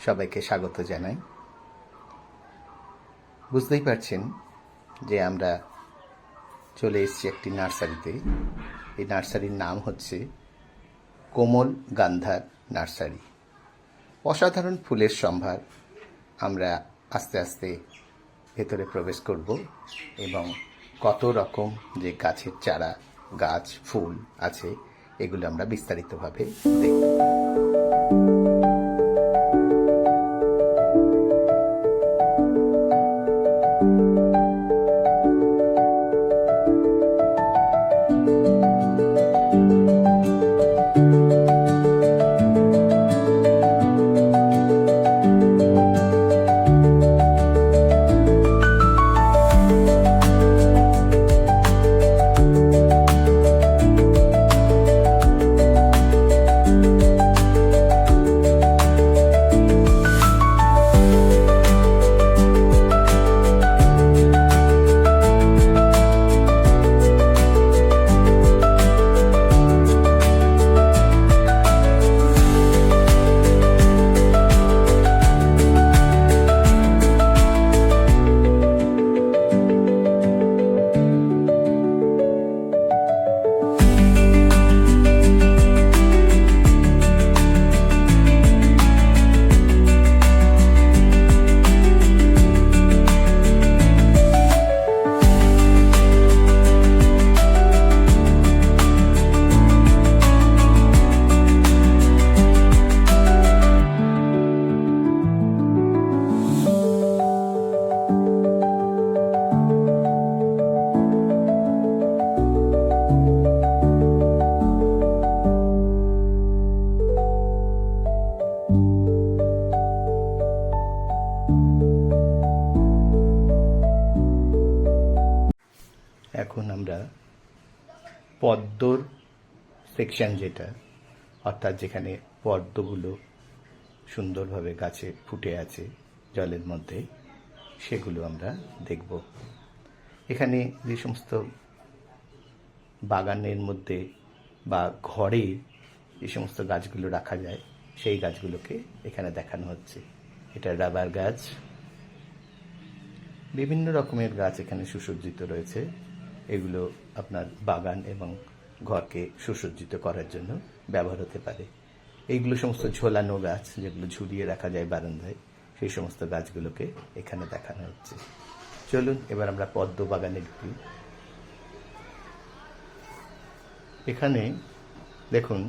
সবাইকে স্বাগত জানাই। বুঝতেই পারছেন যে আমরা চলে এসেছি একটি নার্সারিতে। এই নার্সারির নাম হচ্ছে কোমল গান্ধার নার্সারি। অসাধারণ ফুলের সম্ভার। আমরা আস্তে আস্তে ভেতরে প্রবেশ করব এবং কত রকম যে গাছের চারা, গাছ, ফুল আছে এগুলো আমরা বিস্তারিতভাবে দেখব। এখন আমরা পদ্মর সেকশন, যেটা অর্থাৎ যেখানে পদ্মগুলো সুন্দরভাবে গাছে ফুটে আছে জলের মধ্যে, সেগুলো আমরা দেখব। এখানে যে সমস্ত বাগানের মধ্যে বা ঘরে যে সমস্ত গাছগুলো রাখা যায় সেই গাছগুলোকে এখানে দেখানো হচ্ছে। এটা রাবার গাছ, বিভিন্ন রকমের গাছ এখানে সুসজ্জিত রয়েছে। এগুলো আপনার বাগান এবং ঘরকে সুসজ্জিত করার জন্য ব্যবহার হতে পারে। এইগুলো সমস্ত ঝোলানো গাছ, যেগুলো ঝুলিয়ে রাখা যায় বারান্দায়, সেই সমস্ত গাছগুলোকে এখানে দেখানো হচ্ছে। চলুন এবার আমরা পদ্ম বাগানে ঢুকি। এখানে দেখুন,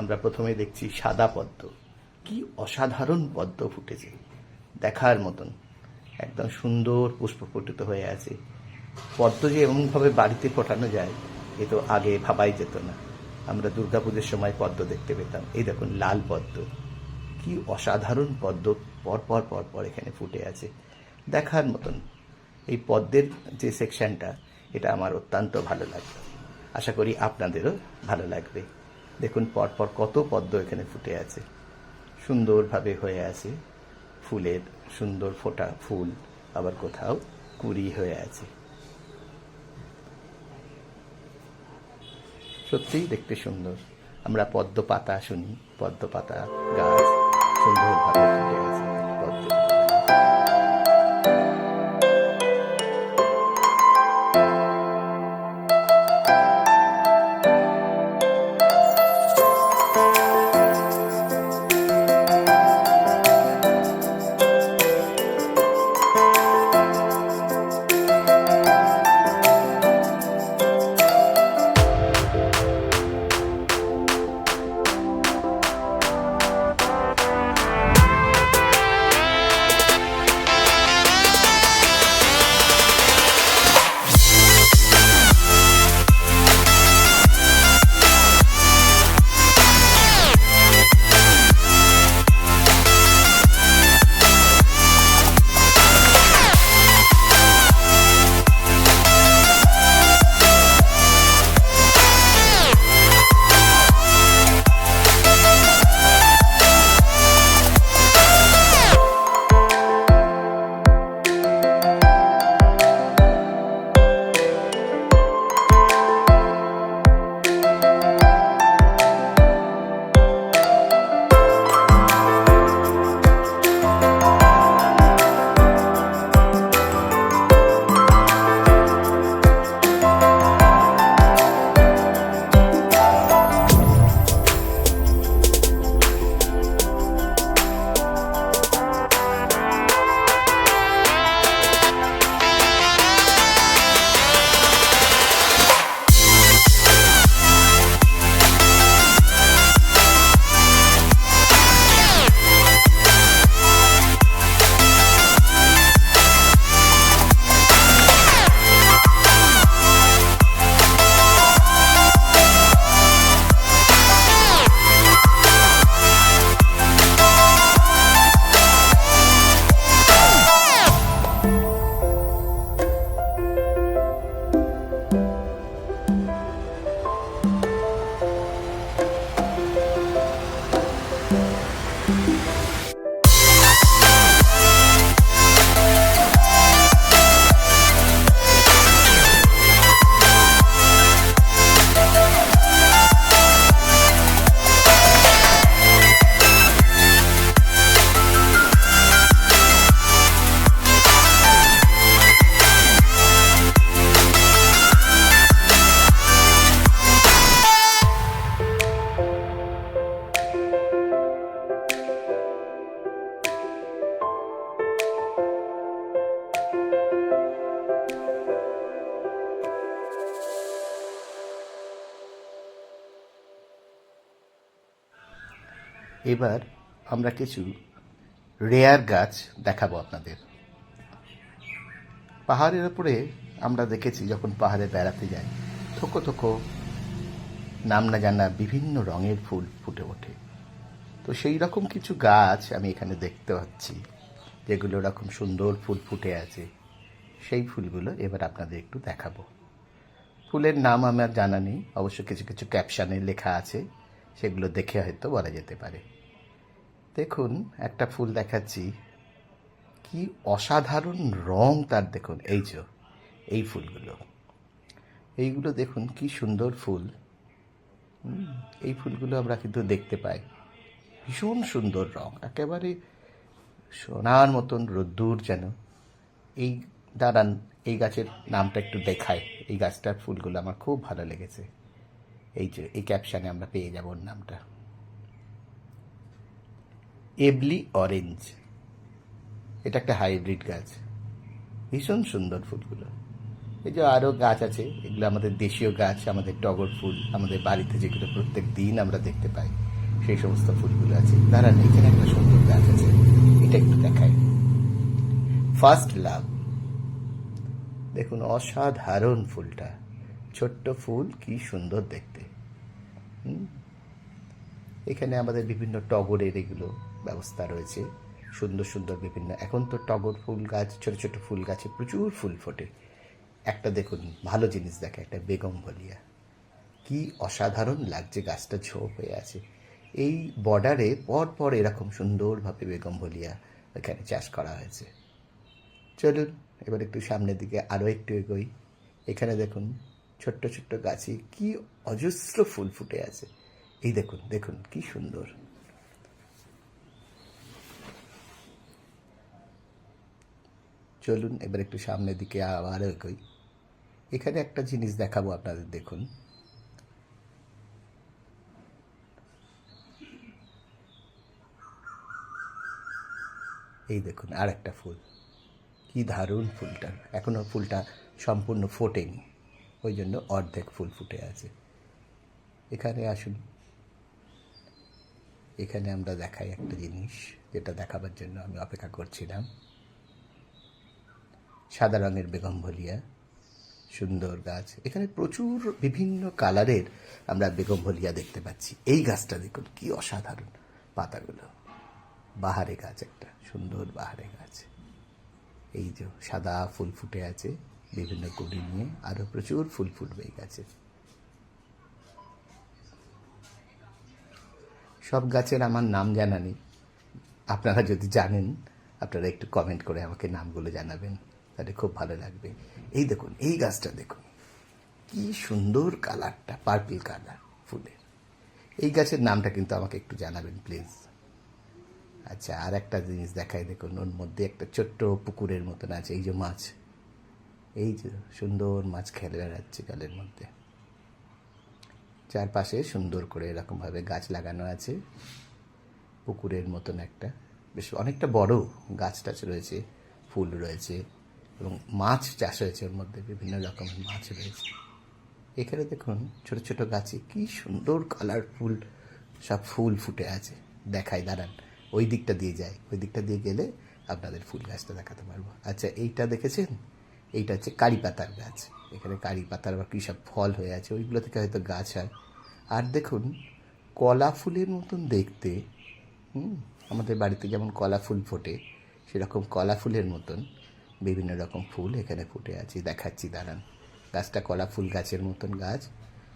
আমরা প্রথমে দেখছি সাদা পদ্ম। কি অসাধারণ পদ্ম ফুটেছে, দেখার মতন, একদম সুন্দর পুষ্পফুটিত হয়ে আছে। পদ্ম যে এমনভাবে বাড়িতে ফোটানো যায় এ তো আগে ভাবাই যেত না। আমরা দুর্গাপুজোর সময় পদ্ম দেখতে পেতাম। এই দেখুন লাল পদ্ম, কি অসাধারণ পদ্ম পর পর পর পর এখানে ফুটে আছে, দেখার মতন। এই পদ্মের যে সেকশনটা, এটা আমার অত্যন্ত ভালো লাগলো। আশা করি আপনাদেরও ভালো লাগবে। দেখুন পরপর কত পদ্ম এখানে ফুটে আছে, সুন্দরভাবে হয়ে আছে। ফুলের সুন্দর ফোটা ফুল, আবার কোথাও কুঁড়ি হয়ে আছে। সত্যিই দেখতে সুন্দর। আমরা পদ্ম পাতা শুনি, পদ্ম পাতা গাছ সুন্দরভাবে ফুটে আছে পদ্ম। এবার আমরা কিছু রেয়ার গাছ দেখাবো আপনাদের। পাহাড়ের উপরে আমরা দেখেছি যখন পাহাড়ে বেড়াতে যাই, থোকো থোকো নাম না জানা বিভিন্ন রঙের ফুল ফুটে ওঠে। তো সেই রকম কিছু গাছ আমি এখানে দেখতে পাচ্ছি, যেগুলো এরকম সুন্দর ফুল ফুটে আছে। সেই ফুলগুলো এবার আপনাদের একটু দেখাবো। ফুলের নাম আমার জানা নেই, অবশ্য কিছু কিছু ক্যাপশনে লেখা আছে, সেগুলো দেখে হয়তো বলা যেতে পারে। দেখুন একটা ফুল দেখাচ্ছি, কি অসাধারণ রং তার। দেখুন এই ফুলগুলো, এইগুলো দেখুন কি সুন্দর ফুল। এই ফুলগুলো আমরা কিন্তু দেখতে পাই, ভীষণ সুন্দর রং, একেবারে সোনার মতন রোদ্দুর যেন। এই দাঁড়ান, এই গাছের নামটা একটু দেখায়। এই গাছটার ফুলগুলো আমার খুব ভালো লেগেছে। এই ক্যাপশনে আমরা পেয়ে যাব ওর নামটা, এবলি অরেঞ্জ। এটা একটা হাইব্রিড গাছ, ভীষণ সুন্দর ফুলগুলো। এই যে আরও গাছ আছে, এগুলো আমাদের দেশীয় গাছ, আমাদের টগর ফুল, আমাদের বাড়িতে যেগুলো প্রত্যেক দিন আমরা দেখতে পাই, সেই সমস্ত ফুলগুলো আছে। দাঁড়ান, এখানে একটা সুন্দর গাছ আছে, এটা একটু দেখায়, ফার্স্ট লাভ। দেখুন অসাধারণ ফুলটা, ছোট্ট ফুল, কি সুন্দর দেখতে। এখানে আমাদের বিভিন্ন টগরের এগুলো ব্যবস্থা রয়েছে, সুন্দর সুন্দর বিভিন্ন। এখন তো টগর ফুল গাছ, ছোট ছোট ফুল গাছে প্রচুর ফুল ফোটে। একটা দেখুন ভালো জিনিস দেখে, একটা বেগমভলিয়া, কি অসাধারণ লাগছে, গাছটা ঝোপ হয়ে আছে। এই বর্ডারে পর পর এরকম সুন্দরভাবে বেগমভলিয়া এখানে চাষ করা হয়েছে। চলুন এবার একটু সামনের দিকে আরও একটু এগোই। এখানে দেখুন ছোট্ট ছোট্ট গাছে কি অজস্র ফুল ফুটে আছে। এই দেখুন দেখুন কি সুন্দর। চলুন এবার একটু সামনের দিকে আবার এগোই। এখানে একটা জিনিস দেখাবো আপনাদের, দেখুন এই দেখুন আর একটা ফুল, কি দারুণ ফুলটা। এখনও ফুলটা সম্পূর্ণ ফোটেনি, ওই জন্য অর্ধেক ফুল ফুটে আছে। এখানে আসুন, এখানে আমরা দেখাই একটা জিনিস, যেটা দেখাবার জন্য আমি অপেক্ষা করছিলাম। সাদা রঙের বেগমভলিয়া, সুন্দর গাছ। এখানে প্রচুর বিভিন্ন কালারের আমরা বেগমভলিয়া দেখতে পাচ্ছি। এই গাছটা দেখুন কি অসাধারণ পাতাগুলো, বাহারে গাছ, একটা সুন্দর বাহারে গাছ। এই যে সাদা ফুল ফুটে আছে বিভিন্ন কুড়ি নিয়ে, আরও প্রচুর ফুল ফুটবে এই গাছে। সব গাছের আমার নাম জানা নেই, আপনারা যদি জানেন আপনারা একটু কমেন্ট করে আমাকে নামগুলো জানাবেন, তাহলে খুব ভালো লাগবে। এই দেখুন এই গাছটা দেখুন কি সুন্দর কালারটা, পার্পল কালার ফুলের। এই গাছের নামটা কিন্তু আমাকে একটু জানাবেন প্লিজ। আচ্ছা, আর একটা জিনিস দেখাই, দেখুন ওর মধ্যে একটা ছোট্ট পুকুরের মতন আছে। এই যে মাছ, এই যে সুন্দর মাছ খেলে বেড়াচ্ছে জলের মধ্যে। চারপাশে সুন্দর করে এরকমভাবে গাছ লাগানো আছে, পুকুরের মতন একটা, বেশ অনেকটা বড় গাছ টাছ রয়েছে, ফুল রয়েছে এবং মাছ চাষ হয়েছে ওর মধ্যে, বিভিন্ন রকমের মাছ রয়েছে। এখানে দেখুন ছোট ছোট গাছে কি সুন্দর কালারফুল সব ফুল ফুটে আছে। দেখাই, দাঁড়ান ওই দিকটা দিয়ে যাই, ওই দিকটা দিয়ে গেলে আপনাদের ফুল গাছটা দেখাতে পারবো। আচ্ছা, এইটা দেখেছেন, এইটা হচ্ছে কারি পাতার গাছ। এখানে কারি পাতার বা কী সব ফল হয়ে আছে, ওইগুলো থেকে হয়তো গাছ হয়। আর দেখুন কলা ফুলের মতন দেখতে, আমাদের বাড়িতে যেমন কলা ফুল ফোটে, সেরকম কলা ফুলের মতন বিভিন্ন রকম ফুল এখানে ফুটে আছে। দেখাচ্ছি, দাঁড়ান। গাছটা কলা ফুল গাছের মতন গাছ,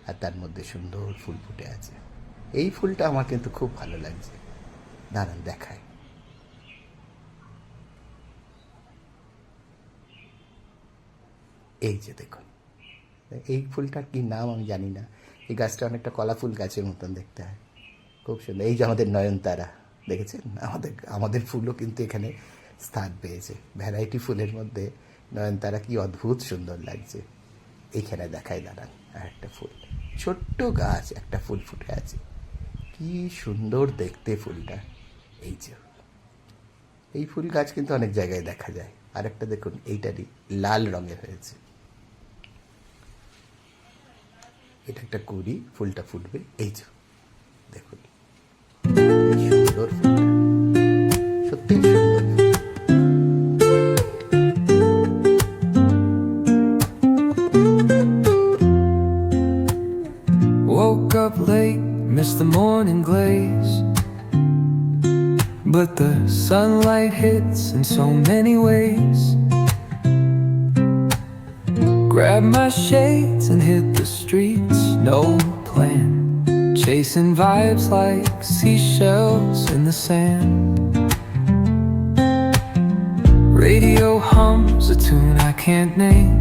আর তার মধ্যে সুন্দর ফুল ফুটে আছে। এই ফুলটা আমার কিন্তু খুব ভালো লাগছে, দাঁড়ান দেখায়। এই যে দেখুন, এই ফুলটার কি নাম আমি জানি না। এই গাছটা অনেকটা কলা ফুল গাছের মতন দেখতে হয়, খুব সুন্দর। এই যে আমাদের নয়নতারা, দেখেছেন, আমাদের আমাদের ফুলও কিন্তু এখানে স্থান পেয়েছে। ভ্যারাইটি ফুলের মধ্যে নয়নতারা কি অদ্ভুত সুন্দর লাগছে। এইখানে দেখায়, দাঁড়ান আর একটা ফুল, ছোট্ট গাছ, একটা ফুল ফুটে আছে, কি সুন্দর দেখতে ফুলটা। এই যে এই ফুল গাছ কিন্তু অনেক জায়গায় দেখা যায়। আর একটা দেখুন, এইটারই লাল রঙের হয়েছে, এটা একটা কুড়ি, ফুলটা ফুটবে। এই যে দেখুন। সুন্দর ফুলটা, সত্যিই সুন্দর ফুল। Woke up late, missed the morning glaze, but the sunlight hits in so many ways. Grabbed my shades and hit the streets, no plan, chasing vibes like seashells in the sand. Radio hums a tune I can't name,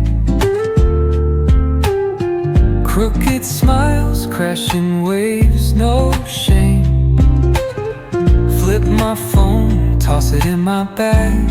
crooked smiles, crashing waves, no shame. Flip my phone, toss it in my bag,